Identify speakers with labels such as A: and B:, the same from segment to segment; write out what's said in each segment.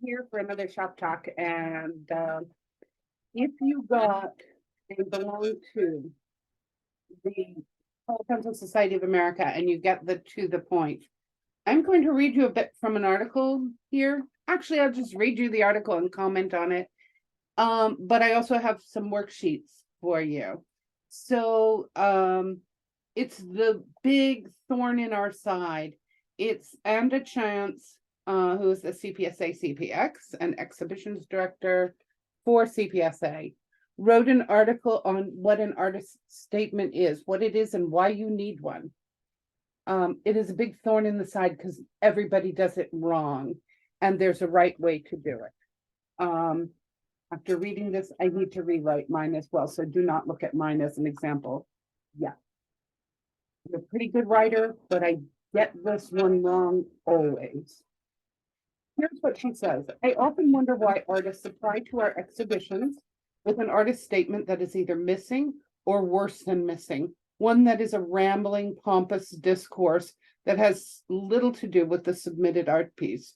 A: here for another shop talk, and if you got and belong to the Pencil Society of America and you get the to the point, I'm going to read you a bit from an article here. Actually, I'll just read you the article and comment on it. But I also have some worksheets for you. So it's the big thorn in our side. It's Amanda Chance, who is the CPSA CPX and exhibitions director for CPSA, wrote an article on what an artist statement is, what it is, and why you need one. It is a big thorn in the side because everybody does it wrong, and there's a right way to do it. After reading this, I need to rewrite mine as well, so do not look at mine as an example. Yeah, I'm a pretty good writer, but I get this one wrong always. Here's what she says. I often wonder why artists apply to our exhibitions with an artist statement that is either missing or worse than missing, one that is a rambling, pompous discourse that has little to do with the submitted art piece.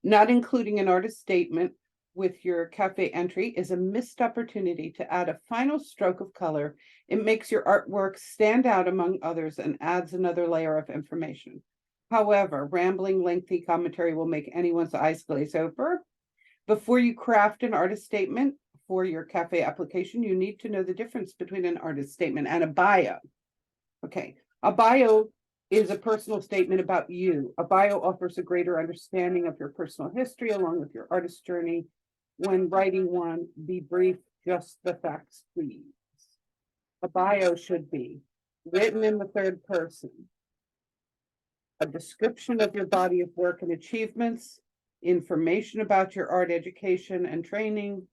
A: Not including an artist statement with your cafe entry is a missed opportunity to add a final stroke of color. It makes your artwork stand out among others and adds another layer of information. However, rambling, lengthy commentary will make anyone's eyes glaze over. Before you craft an artist statement for your cafe application, you need to know the difference between an artist statement and a bio. Okay, a bio is a personal statement about you. A bio offers a greater understanding of your personal history along with your artist journey. When writing one, be brief, just the facts, please. A bio should be written in the third person, a description of your body of work and achievements, information about your art education and training,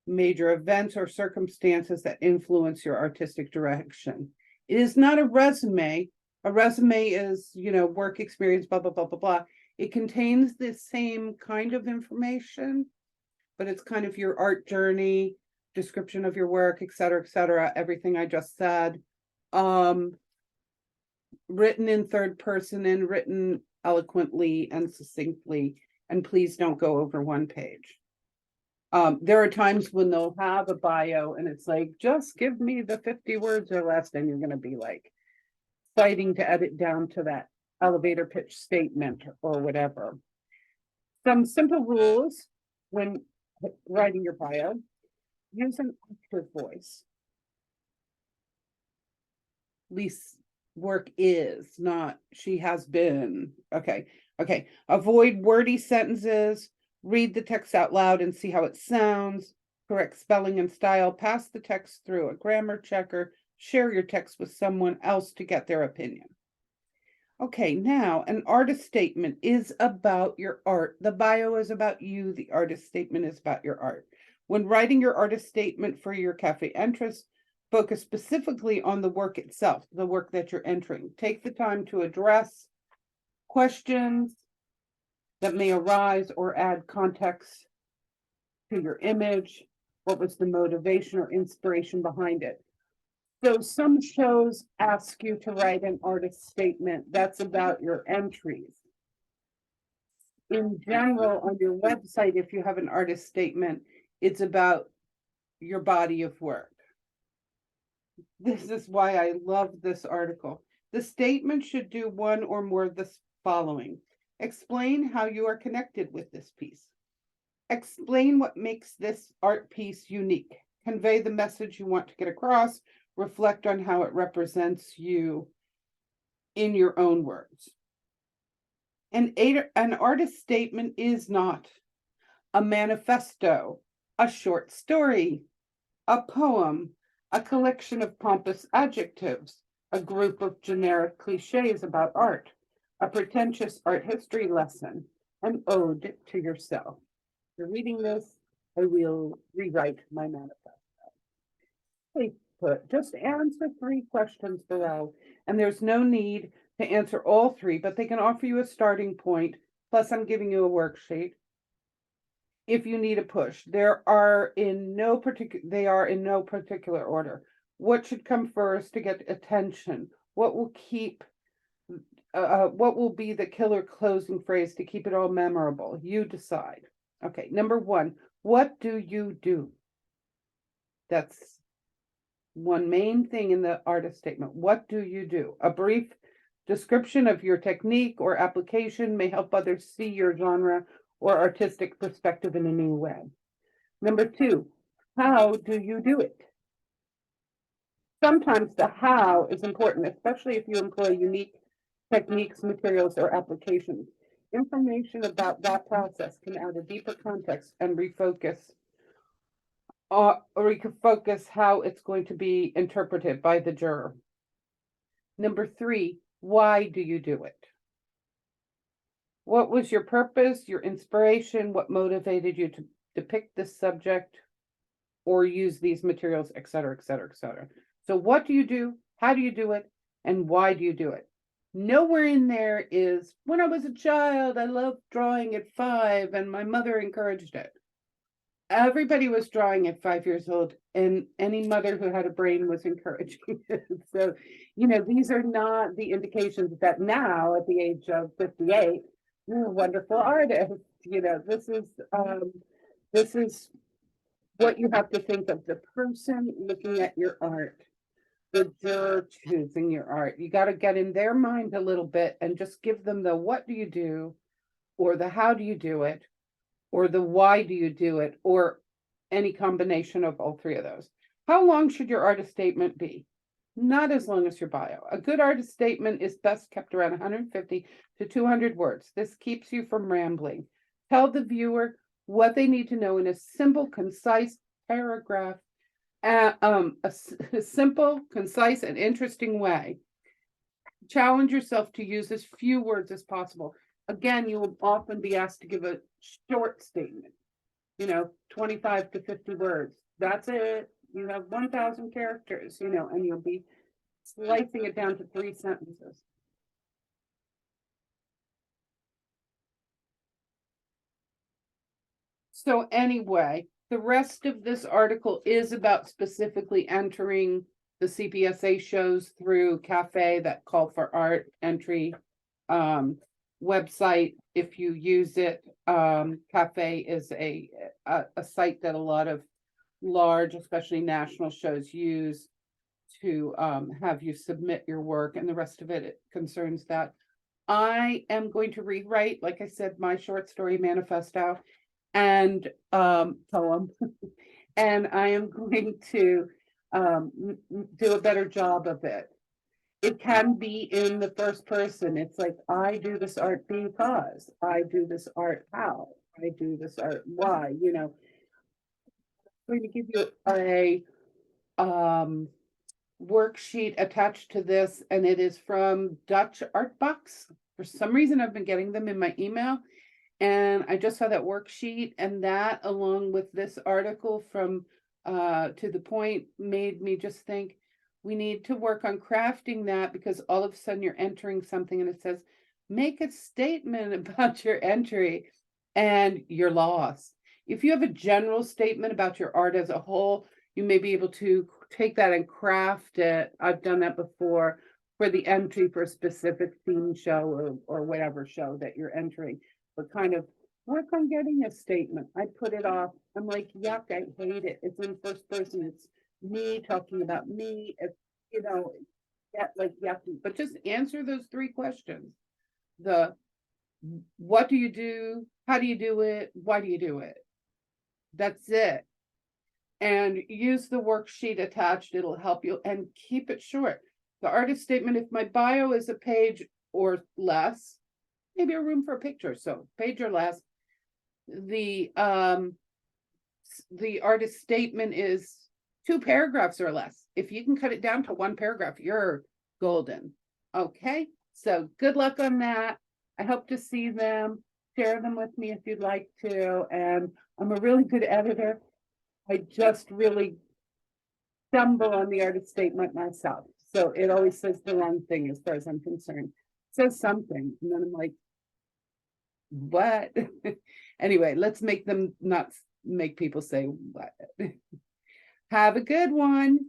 A: major events or circumstances that influence your artistic direction. It is not a resume. A resume is, work experience, blah, blah, blah, blah, blah. It contains the same kind of information, but it's kind of your art journey, description of your work, et cetera, everything I just said. Written in third person and written eloquently and succinctly, and please don't go over one page. There are times when they'll have a bio and it's like, just give me the 50 words or less, and you're going to be like fighting to edit down to that elevator pitch statement or whatever. Some simple rules when writing your bio: use an active voice. Least work is, not she has been. Okay. Avoid wordy sentences. Read the text out loud and see how it sounds. Correct spelling and style. Pass the text through a grammar checker. Share your text with someone else to get their opinion. Okay, now an artist statement is about your art. The bio is about you. The artist statement is about your art. When writing your artist statement for your cafe entrance, focus specifically on the work itself, the work that you're entering. Take the time to address questions that may arise or add context to your image. What was the motivation or inspiration behind it? So some shows ask you to write an artist statement that's about your entries. In general, on your website, if you have an artist statement, it's about your body of work. This is why I love this article. The statement should do one or more of the following. Explain how you are connected with this piece. Explain what makes this art piece unique. Convey the message you want to get across. Reflect on how it represents you in your own words. An artist statement is not a manifesto, a short story, a poem, a collection of pompous adjectives, a group of generic cliches about art, a pretentious art history lesson, an ode to yourself. After reading this, I will rewrite my manifesto. Please just answer 3 questions below, and there's no need to answer all 3, but they can offer you a starting point. Plus, I'm giving you a worksheet if you need a push. They are in no particular order. What should come first to get attention? What will keep what will be the killer closing phrase to keep it all memorable? You decide. Okay, number one, what do you do? That's one main thing in the artist statement. What do you do? A brief description of your technique or application may help others see your genre or artistic perspective in a new way. Number two, how do you do it? Sometimes the how is important, especially if you employ unique techniques, materials, or applications. Information about that process can add a deeper context and refocus, or you can focus how it's going to be interpreted by the juror. Number three, why do you do it? What was your purpose, your inspiration? What motivated you to depict this subject or use these materials, et cetera, et cetera, et cetera. So what do you do? How do you do it? And why do you do it? Nowhere in there is, when I was a child, I loved drawing at 5 and my mother encouraged it. Everybody was drawing at 5 years old, and any mother who had a brain was encouraging it. So, these are not the indications that now at the age of 58, you're a wonderful artist. This is what you have to think of: the person looking at your art, the juror choosing your art. You got to get in their mind a little bit and just give them the what do you do, or the how do you do it, or the why do you do it, or any combination of all three of those. How long should your artist statement be? Not as long as your bio. A good artist statement is best kept around 150 to 200 words. This keeps you from rambling. Tell the viewer what they need to know in a simple, concise paragraph, a simple, concise, and interesting way. Challenge yourself to use as few words as possible. Again, you will often be asked to give a short statement, 25 to 50 words. That's it. You have 1,000 characters, and you'll be slicing it down to 3 sentences. So anyway, the rest of this article is about specifically entering the CPSA shows through CAFE, that call for art entry website. If you use it, CAFE is a site that a lot of large, especially national shows use to have you submit your work, and the rest of it concerns that. I am going to rewrite, like I said, my short story manifesto and poem, and I am going to do a better job of it. It can be in the first person. It's like, I do this art because, I do this art how, I do this art why, I'm going to give you a worksheet attached to this, and it is from Dutch Art Box. For some reason, I've been getting them in my email, and I just saw that worksheet, and that, along with this article from To the Point, made me just think we need to work on crafting that, because all of a sudden you're entering something and it says, make a statement about your entry, and you're lost. If you have a general statement about your art as a whole, you may be able to take that and craft it. I've done that before for the entry for a specific theme show or whatever show that you're entering, but kind of work on getting a statement. I put it off. I'm like, yuck, I hate it. It's in first person. It's me talking about me. It's, like yucky. But just answer those 3 questions. The what do you do? How do you do it? Why do you do it? That's it. And use the worksheet attached. It'll help you, and keep it short. The artist statement, if my bio is a page or less, maybe a room for a picture, so page or less. The artist statement is 2 paragraphs or less. If you can cut it down to 1 paragraph, you're golden. Okay, so good luck on that. I hope to see them. Share them with me if you'd like to. And I'm a really good editor. I just really stumble on the artist statement myself. So it always says the wrong thing as far as I'm concerned. It says something, and then I'm like, what? Anyway, let's make them not make people say what. Have a good one.